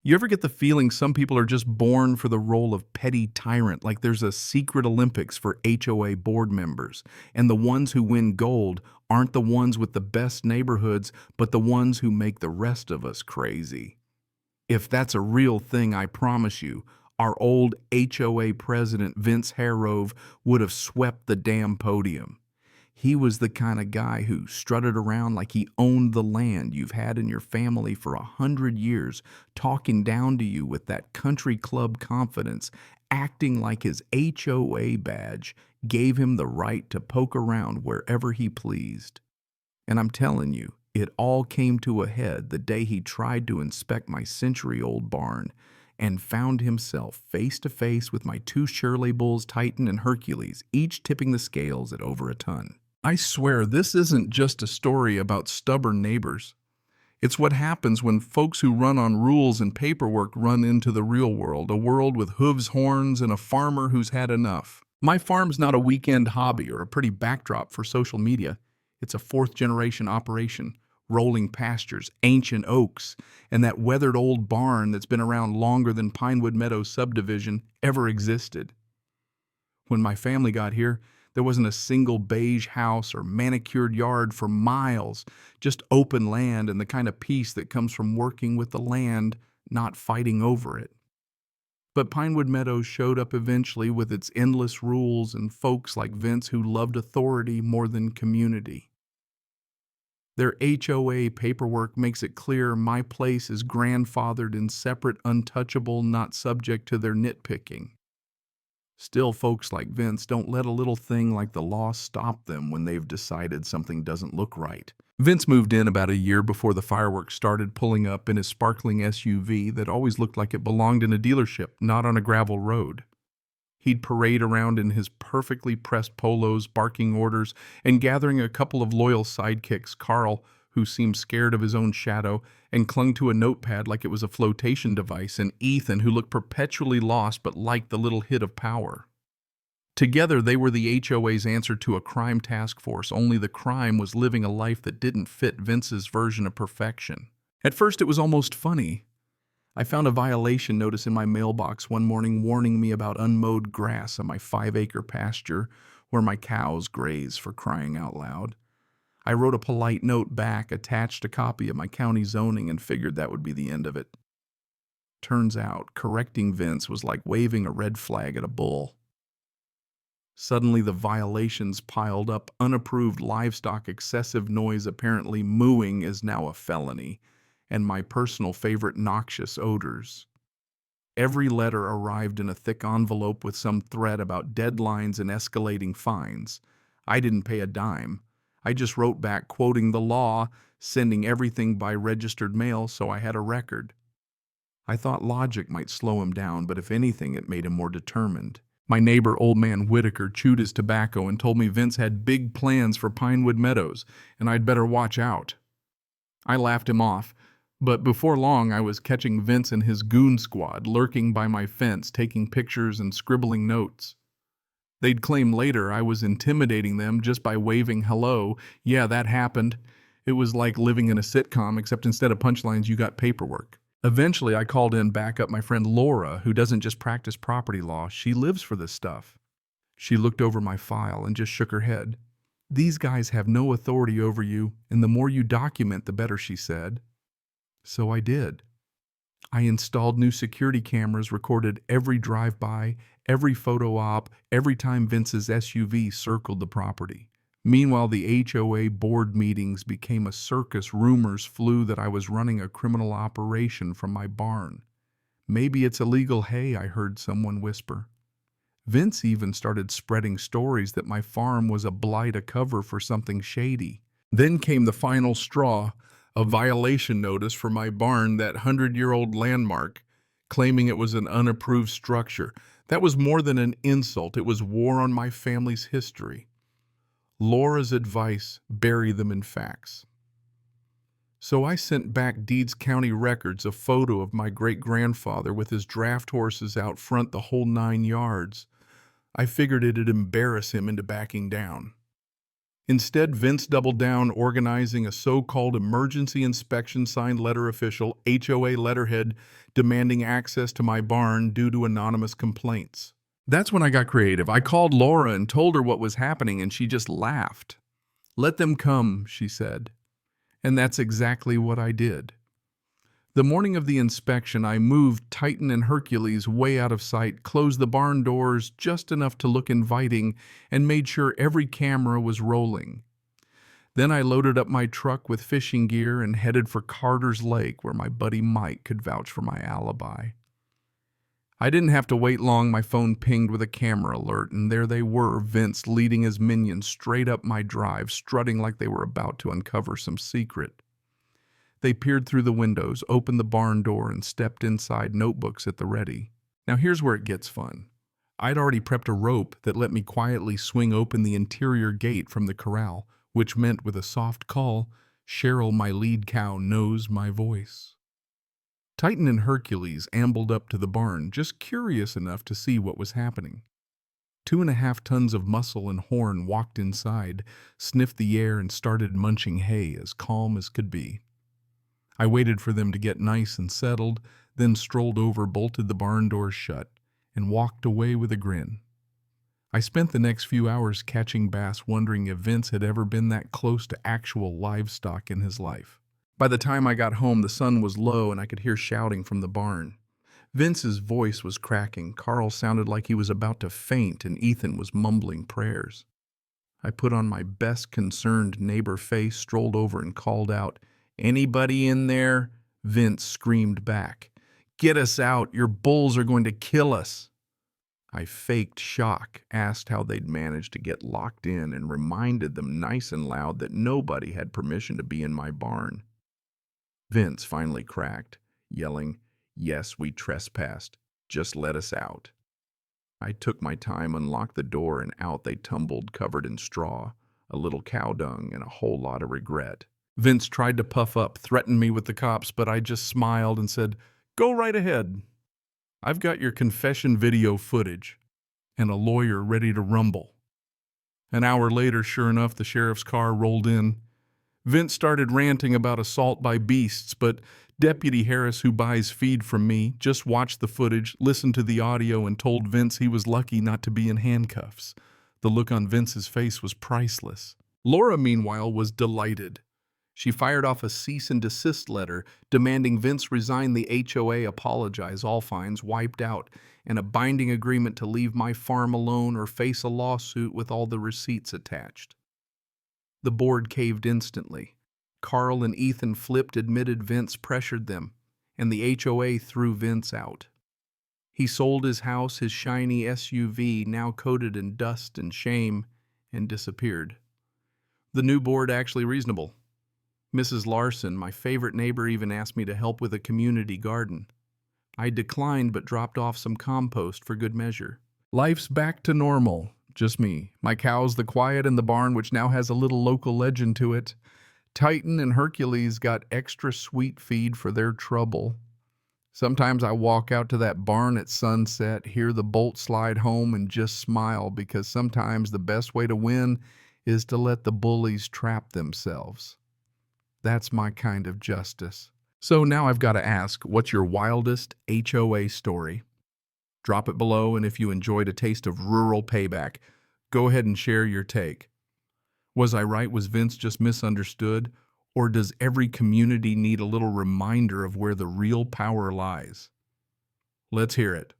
You ever get the feeling some people are just born for the role of petty tyrant, like there's a secret Olympics for HOA board members, and the ones who win gold aren't the ones with the best neighborhoods, but the ones who make the rest of us crazy? If that's a real thing, I promise you, our old HOA president, Vince Harrove, would have swept the damn podium. He was the kind of guy who strutted around like he owned the land you've had in your family for 100 years, talking down to you with that country club confidence, acting like his HOA badge gave him the right to poke around wherever he pleased. And I'm telling you, it all came to a head the day he tried to inspect my century-old barn and found himself face to face with my two Shirley bulls, Titan and Hercules, each tipping the scales at over a ton. I swear, this isn't just a story about stubborn neighbors. It's what happens when folks who run on rules and paperwork run into the real world, a world with hooves, horns, and a farmer who's had enough. My farm's not a weekend hobby or a pretty backdrop for social media. It's a fourth-generation operation, rolling pastures, ancient oaks, and that weathered old barn that's been around longer than Pinewood Meadows subdivision ever existed. When my family got here, there wasn't a single beige house or manicured yard for miles, just open land and the kind of peace that comes from working with the land, not fighting over it. But Pinewood Meadows showed up eventually with its endless rules and folks like Vince who loved authority more than community. Their HOA paperwork makes it clear my place is grandfathered and separate, untouchable, not subject to their nitpicking. Still, folks like Vince don't let a little thing like the law stop them when they've decided something doesn't look right. Vince moved in about a year before the fireworks started, pulling up in his sparkling SUV that always looked like it belonged in a dealership, not on a gravel road. He'd parade around in his perfectly pressed polos, barking orders, and gathering a couple of loyal sidekicks, Carl, who seemed scared of his own shadow and clung to a notepad like it was a flotation device, and Ethan, who looked perpetually lost but liked the little hit of power. Together, they were the HOA's answer to a crime task force, only the crime was living a life that didn't fit Vince's version of perfection. At first, it was almost funny. I found a violation notice in my mailbox one morning warning me about unmowed grass on my 5-acre pasture where my cows graze, for crying out loud. I wrote a polite note back, attached a copy of my county zoning, and figured that would be the end of it. Turns out, correcting Vince was like waving a red flag at a bull. Suddenly, the violations piled up. Unapproved livestock, excessive noise, apparently mooing is now a felony, and my personal favorite, noxious odors. Every letter arrived in a thick envelope with some threat about deadlines and escalating fines. I didn't pay a dime. I just wrote back quoting the law, sending everything by registered mail so I had a record. I thought logic might slow him down, but if anything, it made him more determined. My neighbor, Old Man Whitaker, chewed his tobacco and told me Vince had big plans for Pinewood Meadows, and I'd better watch out. I laughed him off, but before long I was catching Vince and his goon squad lurking by my fence, taking pictures and scribbling notes. They'd claim later I was intimidating them just by waving hello. Yeah, that happened. It was like living in a sitcom, except instead of punchlines, you got paperwork. Eventually, I called in backup my friend Laura, who doesn't just practice property law, she lives for this stuff. She looked over my file and just shook her head. These guys have no authority over you, and the more you document, the better, she said. So I did. I installed new security cameras, recorded every drive-by, every photo op, every time Vince's SUV circled the property. Meanwhile, the HOA board meetings became a circus. Rumors flew that I was running a criminal operation from my barn. Maybe it's illegal hay, I heard someone whisper. Vince even started spreading stories that my farm was a blight, a cover for something shady. Then came the final straw, a violation notice for my barn, that 100-year-old landmark, claiming it was an unapproved structure. That was more than an insult. It was war on my family's history. Laura's advice: bury them in facts. So I sent back Deeds County records, a photo of my great-grandfather with his draft horses out front, the whole 9 yards. I figured it'd embarrass him into backing down. Instead, Vince doubled down, organizing a so-called emergency inspection signed letter official HOA letterhead demanding access to my barn due to anonymous complaints. That's when I got creative. I called Laura and told her what was happening, and she just laughed. "Let them come," she said. And that's exactly what I did. The morning of the inspection, I moved Titan and Hercules way out of sight, closed the barn doors just enough to look inviting, and made sure every camera was rolling. Then I loaded up my truck with fishing gear and headed for Carter's Lake, where my buddy Mike could vouch for my alibi. I didn't have to wait long. My phone pinged with a camera alert, and there they were, Vince leading his minions straight up my drive, strutting like they were about to uncover some secret. They peered through the windows, opened the barn door, and stepped inside, notebooks at the ready. Now here's where it gets fun. I'd already prepped a rope that let me quietly swing open the interior gate from the corral, which meant with a soft call, Cheryl, my lead cow, knows my voice. Titan and Hercules ambled up to the barn, just curious enough to see what was happening. 2.5 tons of muscle and horn walked inside, sniffed the air, and started munching hay as calm as could be. I waited for them to get nice and settled, then strolled over, bolted the barn doors shut, and walked away with a grin. I spent the next few hours catching bass, wondering if Vince had ever been that close to actual livestock in his life. By the time I got home, the sun was low and I could hear shouting from the barn. Vince's voice was cracking. Carl sounded like he was about to faint, and Ethan was mumbling prayers. I put on my best concerned neighbor face, strolled over, and called out, "Anybody in there?" Vince screamed back, "Get us out! Your bulls are going to kill us!" I faked shock, asked how they'd managed to get locked in, and reminded them nice and loud that nobody had permission to be in my barn. Vince finally cracked, yelling, "Yes, we trespassed. Just let us out." I took my time, unlocked the door, and out they tumbled, covered in straw, a little cow dung, and a whole lot of regret. Vince tried to puff up, threatened me with the cops, but I just smiled and said, "Go right ahead. I've got your confession video footage and a lawyer ready to rumble." An hour later, sure enough, the sheriff's car rolled in. Vince started ranting about assault by beasts, but Deputy Harris, who buys feed from me, just watched the footage, listened to the audio, and told Vince he was lucky not to be in handcuffs. The look on Vince's face was priceless. Laura, meanwhile, was delighted. She fired off a cease and desist letter demanding Vince resign, the HOA apologize, all fines wiped out, and a binding agreement to leave my farm alone or face a lawsuit with all the receipts attached. The board caved instantly. Carl and Ethan flipped, admitted Vince pressured them, and the HOA threw Vince out. He sold his house, his shiny SUV, now coated in dust and shame, and disappeared. The new board actually reasonable. Mrs. Larson, my favorite neighbor, even asked me to help with a community garden. I declined, but dropped off some compost for good measure. Life's back to normal. Just me, my cows, the quiet in the barn, which now has a little local legend to it. Titan and Hercules got extra sweet feed for their trouble. Sometimes I walk out to that barn at sunset, hear the bolt slide home, and just smile, because sometimes the best way to win is to let the bullies trap themselves. That's my kind of justice. So now I've got to ask, what's your wildest HOA story? Drop it below, and if you enjoyed a taste of rural payback, go ahead and share your take. Was I right? Was Vince just misunderstood? Or does every community need a little reminder of where the real power lies? Let's hear it.